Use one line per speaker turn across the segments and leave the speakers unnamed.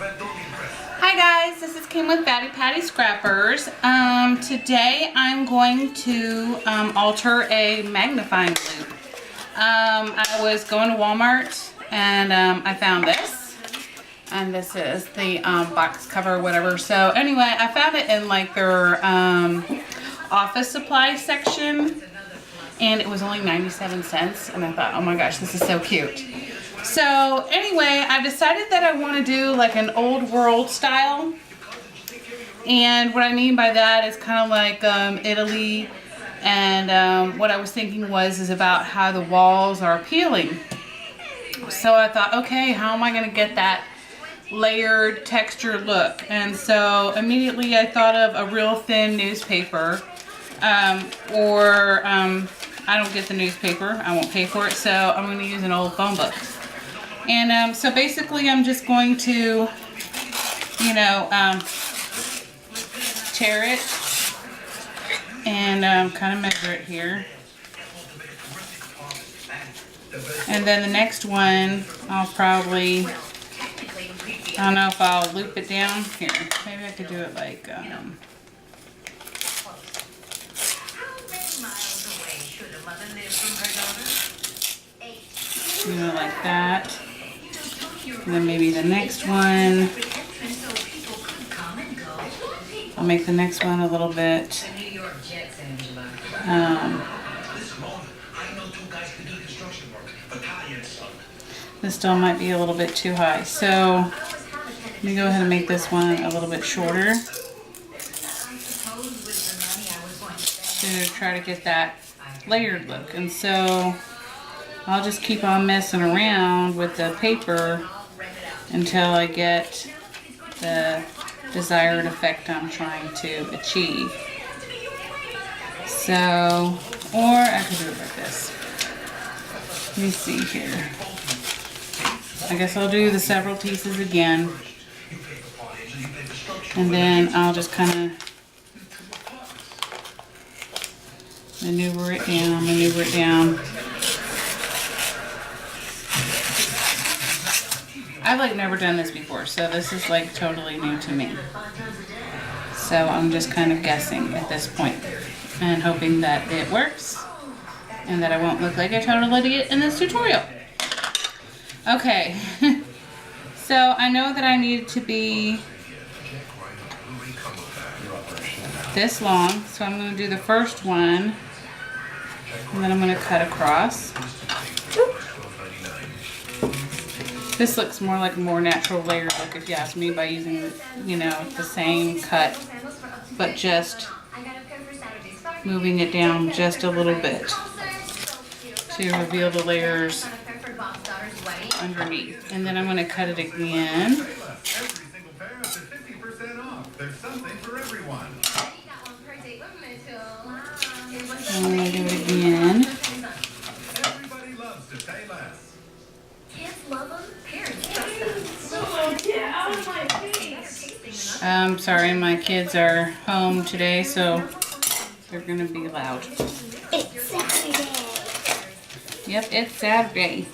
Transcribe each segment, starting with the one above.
Hi guys, this is Kim with Batty Patty Scrappers. Today I'm going to alter a magnifying loupe. I was going to Walmart and I found this. And this is the box cover or whatever. So anyway, I found it in like their office supply section. And it was only 97 cents. And I thought, oh my gosh, this is so cute. So anyway, I decided that I want to do like an old world style. And what I mean by that is kind of like Italy. And what I was thinking is about how the walls are peeling. So I thought, okay, how am I going to get that layered texture look? And so immediately I thought of a real thin newspaper. I don't get the newspaper. I won't pay for it. So I'm going to use an old phone book. And so basically I'm just going to, you know, tear it and kind of measure it here. And then the next one, I'll probably, I don't know if I'll loop it down here. Maybe I could do it like, you know, like that. And then maybe the next one, I'll make the next one a little bit, this still might be a little bit too high. So let me go ahead and make this one a little bit shorter to try to get that layered look. And so I'll just keep on messing around with the paper until I get the desired effect I'm trying to achieve. So, or I could do it like this. Let me see here. I guess I'll do the several pieces again. And then I'll just kind of maneuver it down. I've like never done this before, so this is like totally new to me. So I'm just kind of guessing at this point and hoping that it works and that I won't look like a total idiot in this tutorial. Okay, so I know that I need it to be this long, so I'm going to do the first one and then I'm going to cut across. This looks more like a more natural layered look, if you ask me, by using, you know, the same cut, but just moving it down just a little bit to reveal the layers underneath. And then I'm going to cut it again. And I'm going to do it again. I'm sorry, my kids are home today, so they're gonna be loud.
It's Saturday.
Yep, it's Saturday.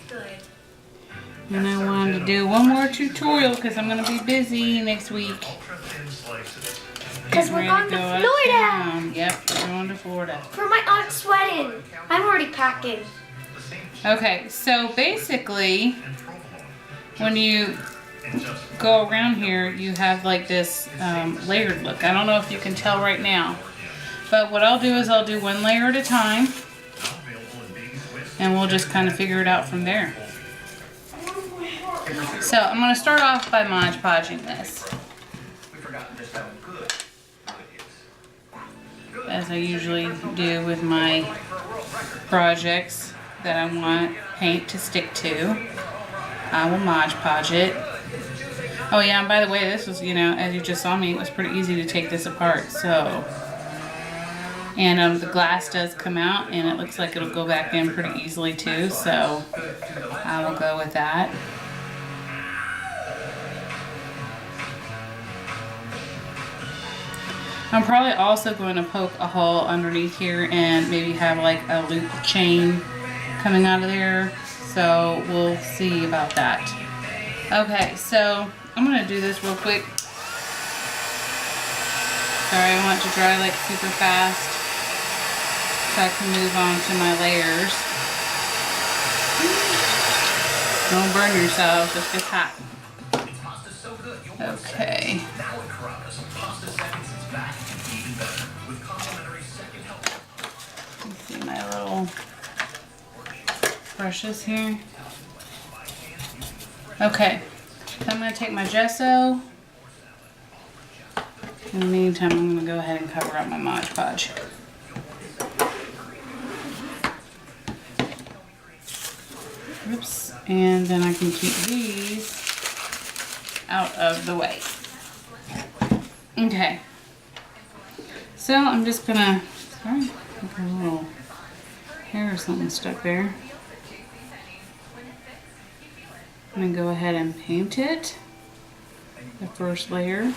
And I wanted to do one more tutorial because I'm gonna be busy next week.
Because we're going to Florida.
Yep, we're going to Florida.
For my aunt's wedding. I'm already packing.
Okay, so basically, when you go around here, you have like this layered look. I don't know if you can tell right now, but what I'll do is I'll do one layer at a time, and we'll just kind of figure it out from there. So I'm going to start off by Mod Podging this, as I usually do with my projects that I want paint to stick to. I will Mod Podge it. Oh yeah, and by the way, this was, you know, as you just saw me, it was pretty easy to take this apart, so. And the glass does come out, and it looks like it'll go back in pretty easily too, so I will go with that. I'm probably also going to poke a hole underneath here and maybe have like a loop chain coming out of there. So we'll see about that. Okay, so I'm gonna do this real quick. Sorry, I want it to dry like super fast so I can move on to my layers. Don't burn yourself, this gets hot. Okay. Let's see my little brushes here. Okay, so I'm going to take my gesso. In the meantime, I'm going to go ahead and cover up my Mod Podge. Oops, and then I can keep these out of the way. Okay, so I'm just going to, sorry, I got a little hair or something stuck there. I'm going to go ahead and paint it, the first layer.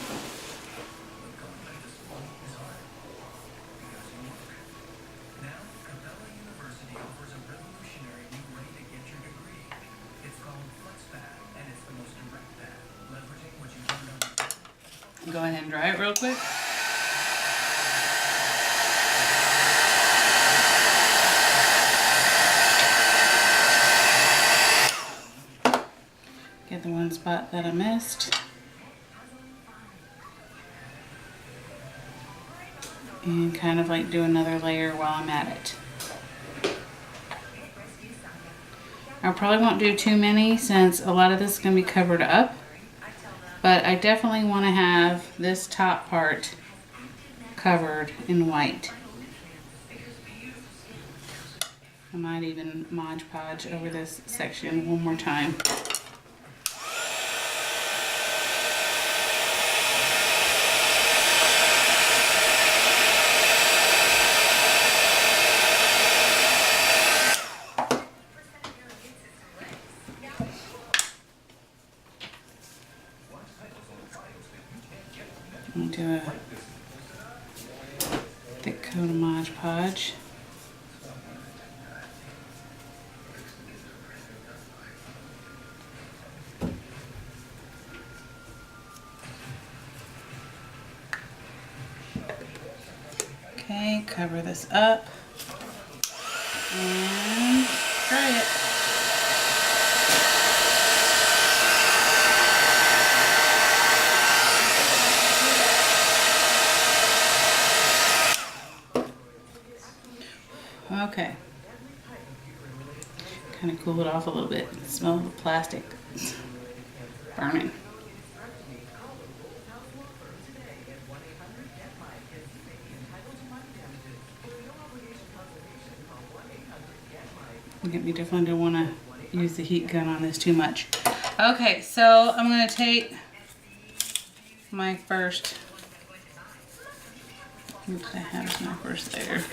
Go ahead and dry it real quick. Get the one spot that I missed. And kind of like do another layer while I'm at it. I probably won't do too many since a lot of this is going to be covered up. But I definitely want to have this top part covered in white. I might even Mod Podge over this section one more time. I'll do a thick coat of Mod Podge. Okay, cover this up and dry it. Okay, kind of cool it off a little bit. Smell the plastic burning. We definitely don't want to use the heat gun on this too much. Okay, so I'm going to take my first, oops, I have my first layer.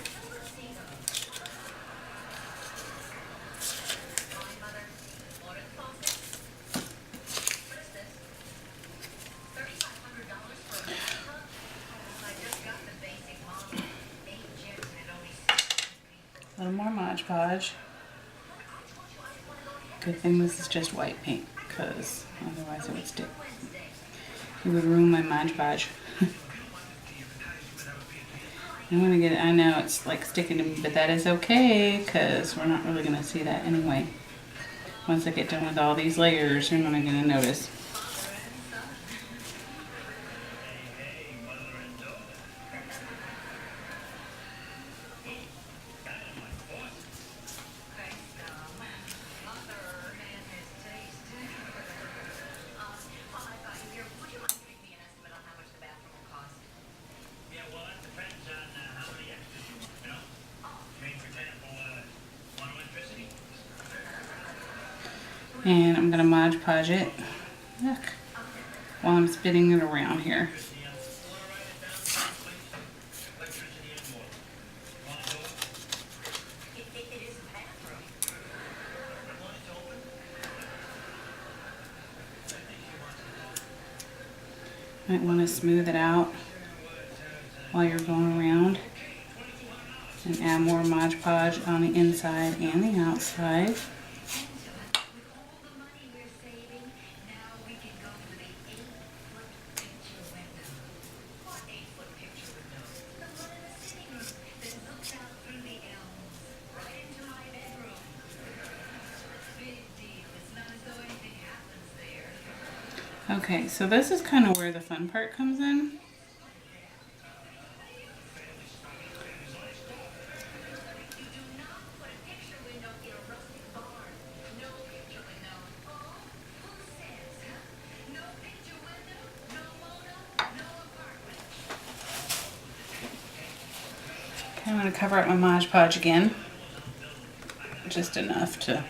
A little more Mod Podge. Good thing this is just white paint, because otherwise it would stick. It would ruin my Mod Podge. I'm gonna get it. I know it's like sticking to me, but that is okay, because we're not really gonna see that anyway. Once I get done with all these layers, you're not gonna notice. And I'm going to Mod Podge it while I'm spinning it around here. Might want to smooth it out while you're going around and add more Mod Podge on the inside and the outside. Okay, so this is kind of where the fun part comes in. Okay, I'm going to cover up my Mod Podge again. Just enough to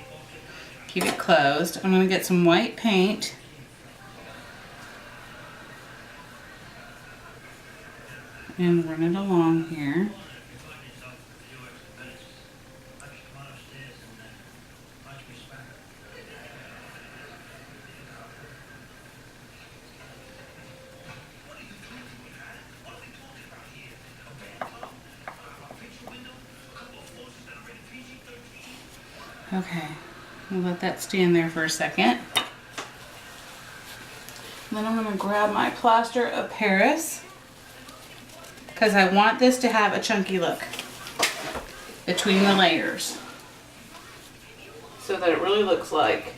keep it closed. I'm going to get some white paint. And run it along here. Okay, we'll let that stand there for a second. And then I'm going to grab my plaster of Paris, because I want this to have a chunky look between the layers, so that it really looks like,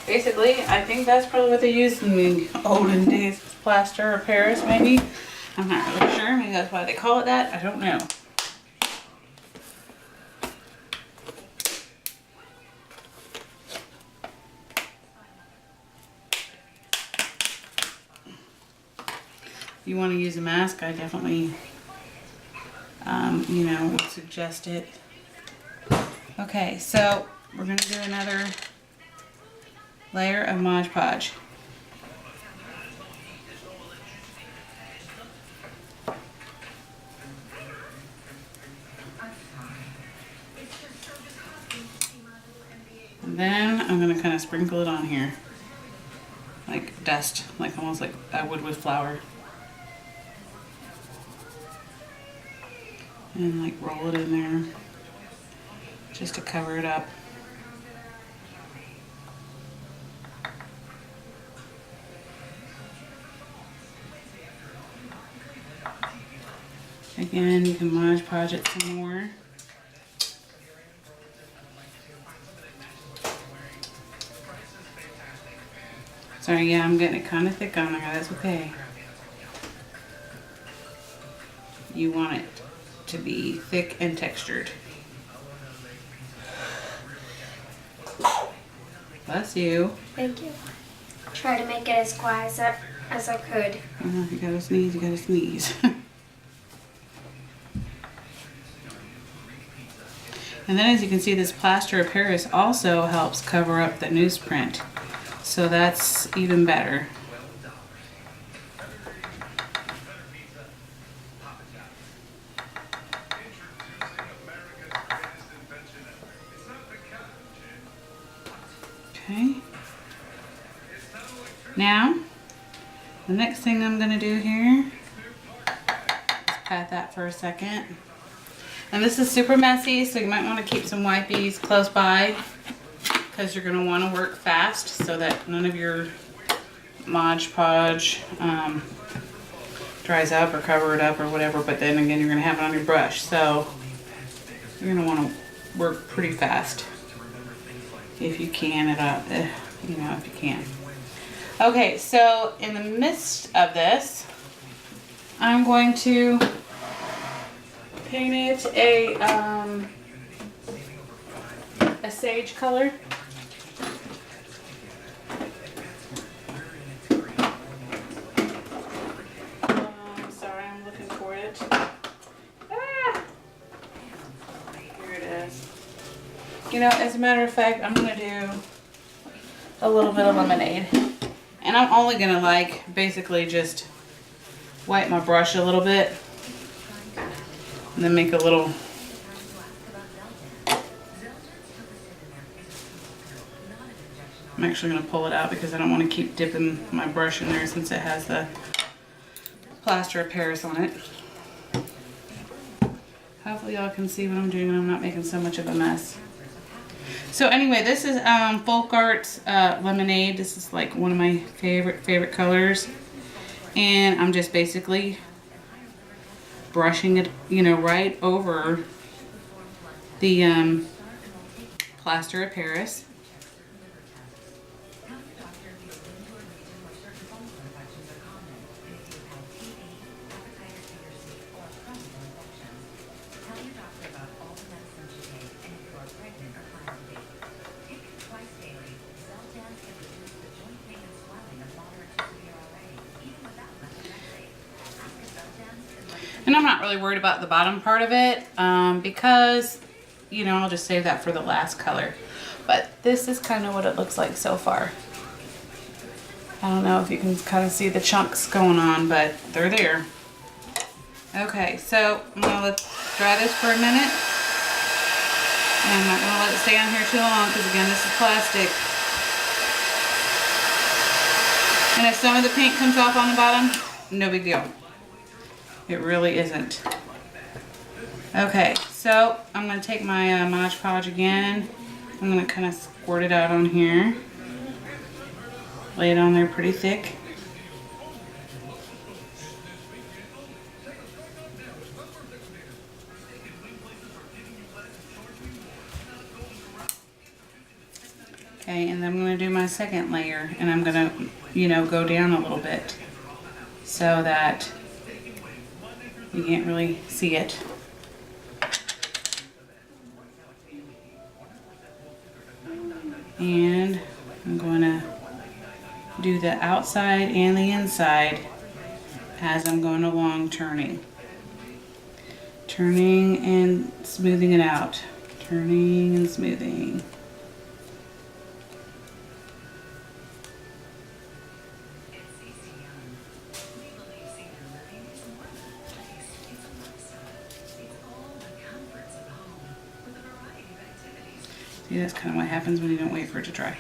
basically, I think that's probably what they used in the olden days, plaster of Paris maybe. I'm not really sure, maybe that's why they call it that, I don't know. If you want to use a mask, I definitely, you know, would suggest it. Okay, so we're going to do another layer of Mod Podge. And then I'm going to kind of sprinkle it on here, like dust, like almost like I would with flour. And like roll it in there just to cover it up. Again, you can Mod Podge it some more. Sorry, yeah, I'm getting it kind of thick on there. That's okay. You want it to be thick and textured. Bless you.
Thank you. Try to make it as quiet as I could.
You gotta sneeze, you gotta sneeze. And then as you can see, this plaster of Paris also helps cover up the newsprint. So that's even better. Okay. Now, the next thing I'm going to do here is pat that for a second. And this is super messy, so you might want to keep some wipes close by, because you're going to want to work fast so that none of your Mod Podge dries up or cover it up or whatever, but then again you're going to have it on your brush, so you're going to want to work pretty fast if you can, you know, if you can. Okay, so in the midst of this, I'm going to paint it a sage color. Sorry, I'm looking for it. Ah! Here it is. You know, as a matter of fact, I'm going to do a little bit of lemonade. And I'm only going to like basically just wipe my brush a little bit. And then make a little I'm actually going to pull it out because I don't want to keep dipping my brush in there since it has the plaster of Paris on it. Hopefully y'all can see what I'm doing and I'm not making so much of a mess. So anyway, this is Folk Arts Lemonade. This is like one of my favorite colors. And I'm just basically brushing it, you know, right over the plaster of Paris. And I'm not really worried about the bottom part of it because, you know, I'll just save that for the last color. But this is kind of what it looks like so far. I don't know if you can kind of see the chunks going on, but they're there. Okay, so I'm going to let dry this for a minute. And I'm not going to let it stay on here too long because, again, this is plastic. And if some of the paint comes off on the bottom, no big deal. It really isn't. Okay, so I'm going to take my Mod Podge again. I'm going to kind of squirt it out on here. Lay it on there pretty thick. Okay, and then I'm going to do my second layer, and I'm going to, you know, go down a little bit so that you can't really see it. And I'm going to do the outside and the inside as I'm going along, turning and smoothing it out, turning and smoothing. See, that's kind of what happens when you don't wait for it to dry.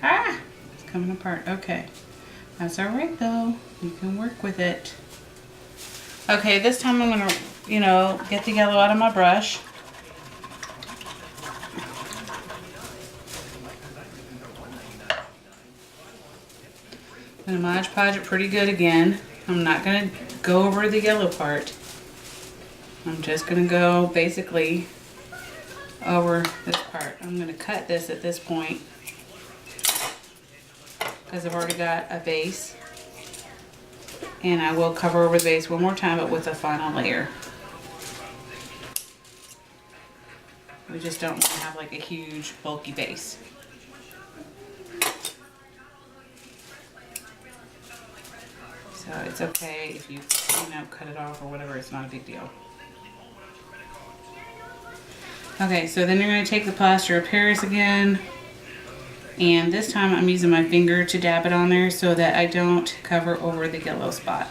Ah, it's coming apart. Okay, that's all right though. You can work with it. Okay, this time I'm gonna, you know, get the yellow out of my brush. I'm gonna Mod Podge it pretty good again. I'm not gonna go over the yellow part. I'm just gonna go basically over this part. I'm going to cut this at this point because I've already got a base, and I will cover over the base one more time, but with a final layer. We just don't want to have like a huge bulky base. So it's okay if you know, cut it off or whatever, it's not a big deal. Okay, so then you're going to take the plaster of Paris again, and this time I'm using my finger to dab it on there so that I don't cover over the yellow spot.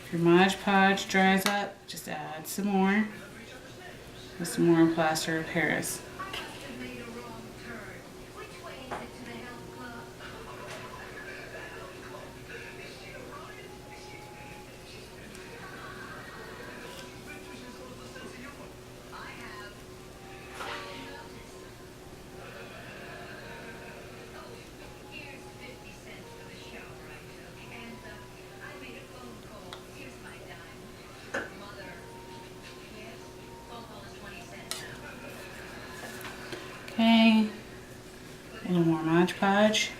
If your Mod Podge dries up, just add some more with some more plaster of Paris. Okay, a little more Mod Podge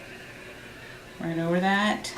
right over that.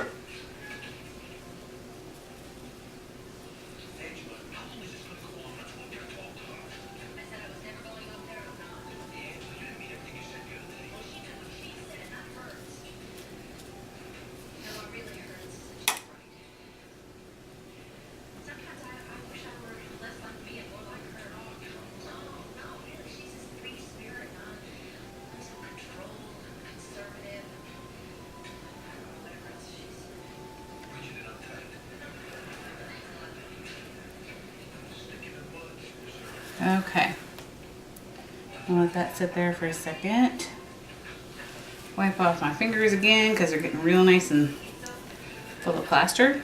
Okay, I'll let that sit there for a second. Wipe off my fingers again because they're getting real nice and full of plaster.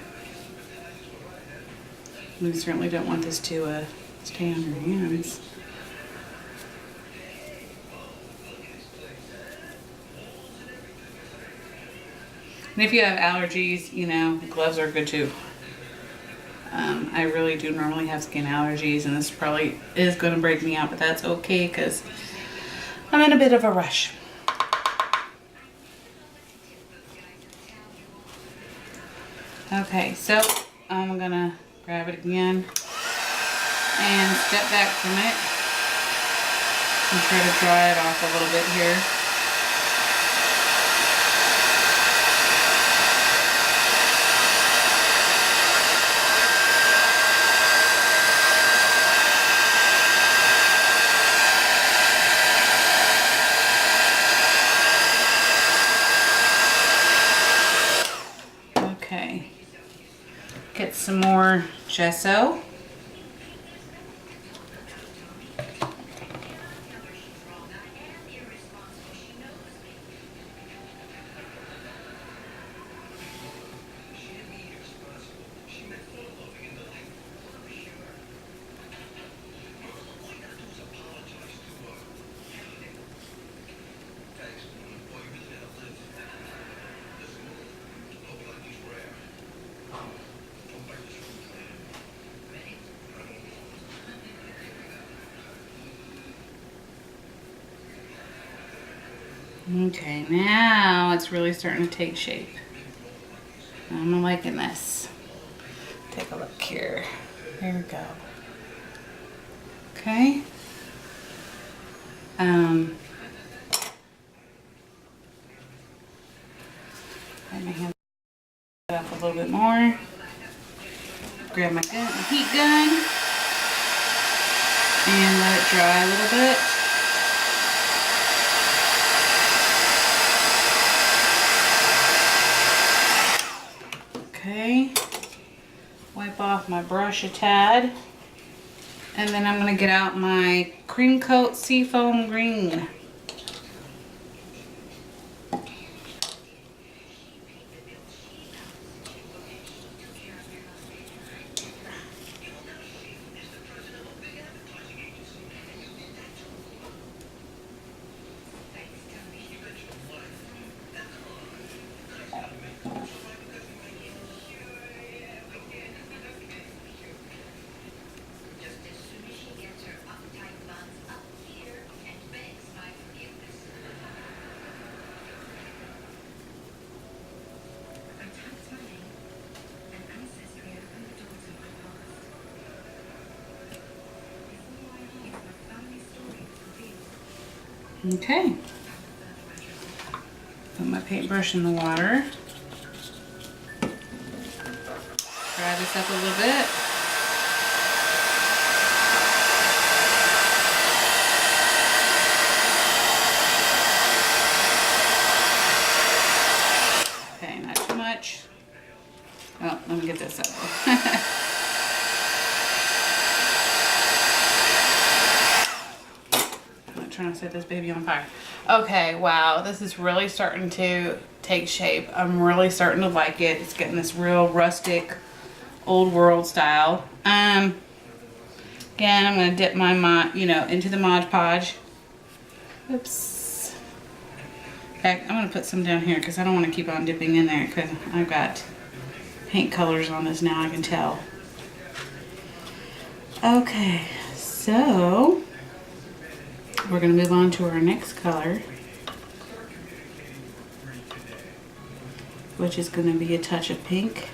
We certainly don't want this to stay on your hands. And if you have allergies, you know, gloves are good too. I really do normally have skin allergies, and this probably is going to break me out, but that's okay because I'm in a bit of a rush. Okay, so I'm going to grab it again and step back from it. And try to dry it off a little bit here. Okay. Get some more gesso. Okay, now it's really starting to take shape. I'm liking this. Take a look here. There we go. Okay. Let me hand it up a little bit more. Grab my heat gun and let it dry a little bit. Okay, wipe off my brush a tad, and then I'm going to get out my Cream Coat Seafoam Green. Okay, put my paintbrush in the water, dry this up a little bit. Okay, not too much. Oh, let me get this up. Trying to set this baby on fire. Okay, wow, this is really starting to take shape. I'm really starting to like it. It's getting this real rustic, old world style. Again, I'm gonna dip my into the Mod Podge. Oops. Heck, I'm gonna put some down here because I don't want to keep on dipping in there because I've got paint colors on this now, I can tell. Okay, so we're going to move on to our next color, which is going to be a touch of pink.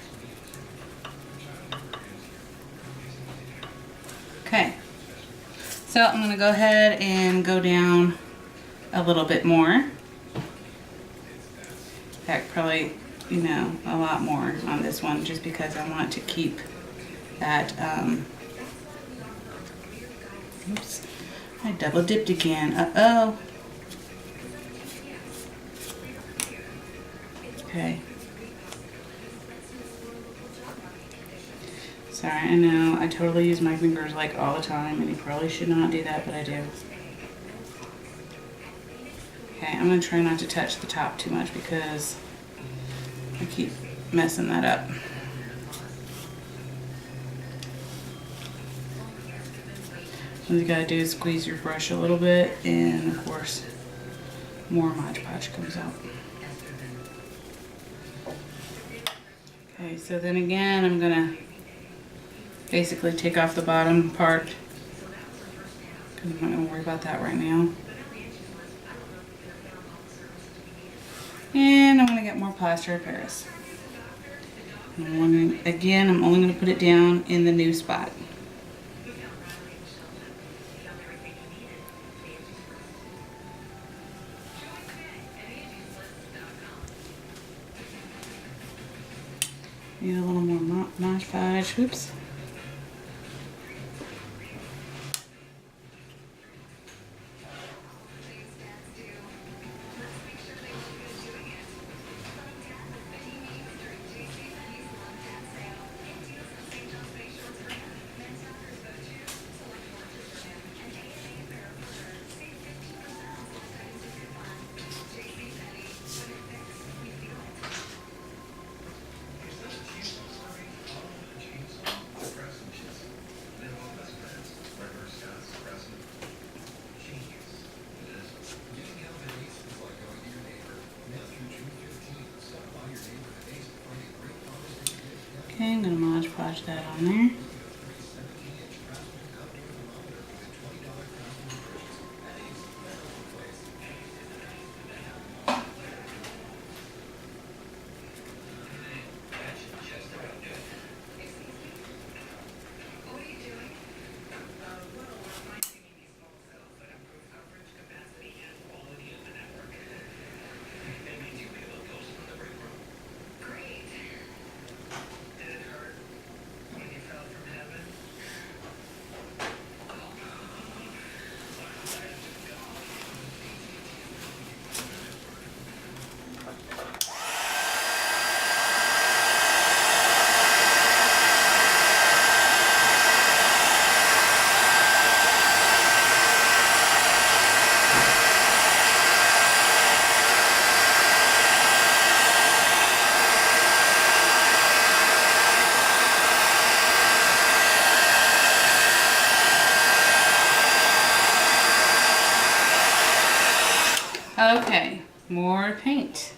Okay, so I'm going to go ahead and go down a little bit more. In fact, probably, a lot more on this one just because I want to keep that, oops. I double dipped again. Uh-oh. Okay. Sorry, I know I totally use my fingers like all the time and you probably should not do that, but I do. Okay, I'm going to try not to touch the top too much because I keep messing that up. All you gotta do is squeeze your brush a little bit, and of course, more Mod Podge comes out. Okay, so then again, I'm gonna basically take off the bottom part because I'm not gonna worry about that right now. And I'm gonna get more plaster of Paris. And I'm only gonna put it down in the new spot. Need a little more Mod Podge. Oops. Okay, I'm gonna Mod Podge that on there. Okay, more paint.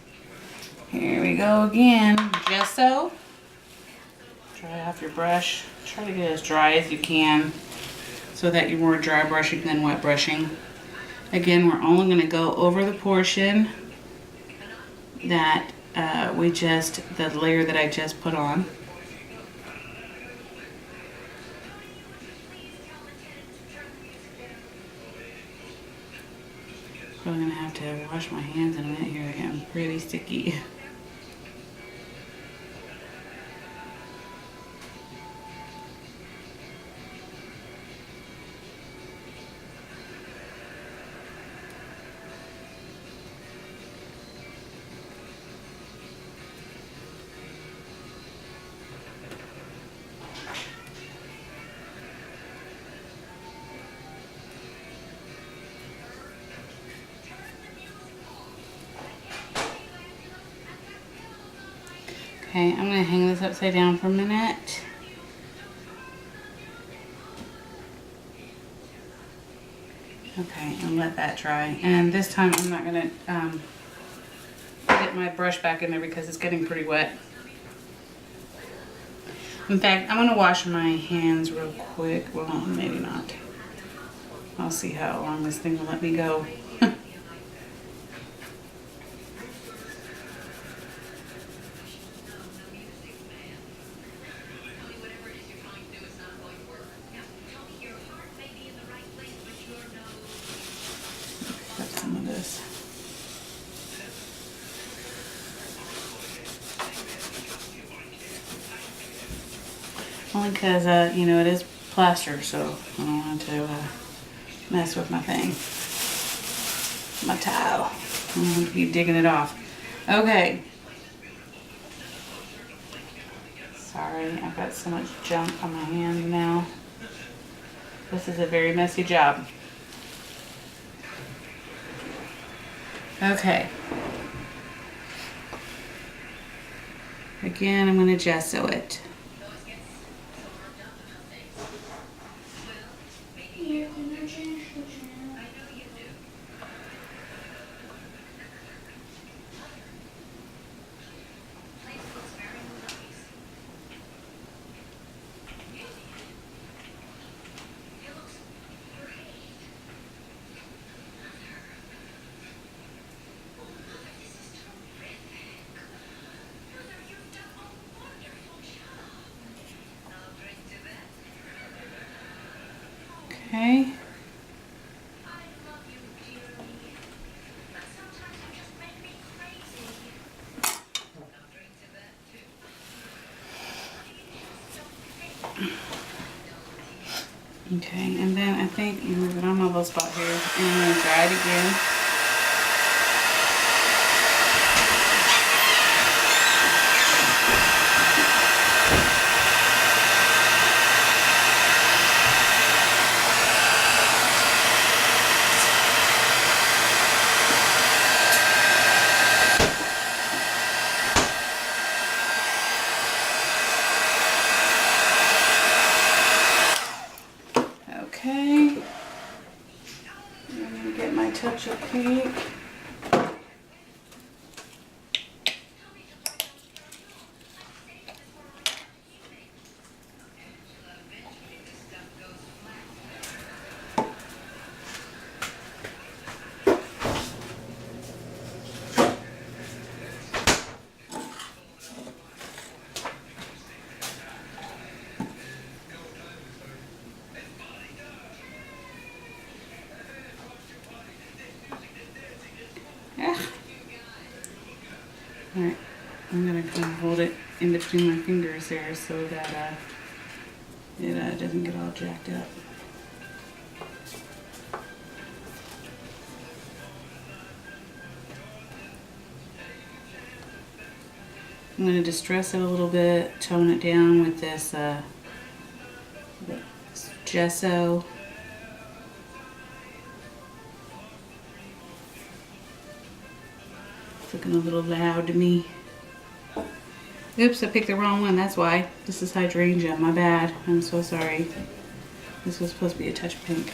Here we go again. Gesso. Dry off your brush. Try to get it as dry as you can so that you're more dry brushing than wet brushing. Again, we're only going to go over the portion that the layer that I just put on. Probably gonna have to wash my hands in a minute here. They're getting pretty sticky. Okay, I'm gonna hang this upside down for a minute. Okay, and let that dry. And this time I'm not gonna get my brush back in there because it's getting pretty wet. In fact, I'm gonna wash my hands real quick. Well, maybe not. I'll see how long this thing will let me go. Some of this. Only because, you know, it is plaster, so I don't want to mess with my thing. My tile. I'm going to keep digging it off. Okay. Sorry, I've got so much junk on my hands now. This is a very messy job. Okay. Again, I'm going to gesso it. Okay. Okay, and then I think you move it on my little spot here, and I'm gonna dry it again. Okay, I'm gonna get my touch of pink. Alright, I'm gonna kind of hold it in between my fingers there so that it doesn't get all jacked up. I'm gonna distress it a little bit, tone it down with this gesso. It's looking a little loud to me. Oops, I picked the wrong one, that's why. This is hydrangea, my bad. I'm so sorry. This was supposed to be a touch pink.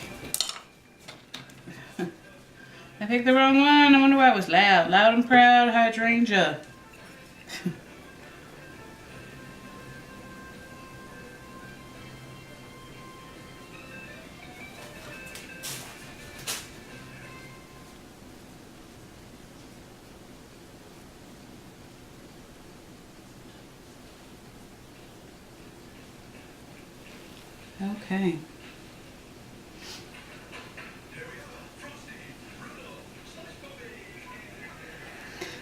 I picked the wrong one, I wonder why it was loud. Loud and proud, hydrangea. Okay.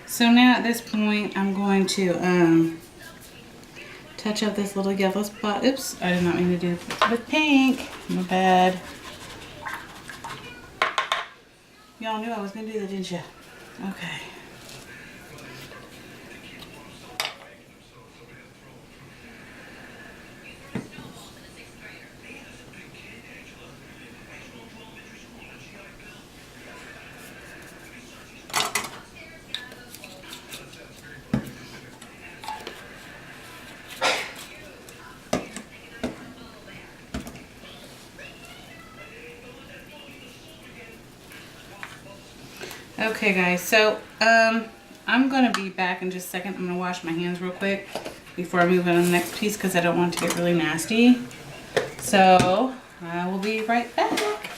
So now at this point, I'm going to touch up this little yellow spot. Oops, I did not mean to do it with pink. My bad. Y'all knew I was going to do that, didn't you? Okay. Okay guys, so I'm going to be back in just a second. I'm going to wash my hands real quick before I move on to the next piece because I don't want it to get really nasty. So I will be right back.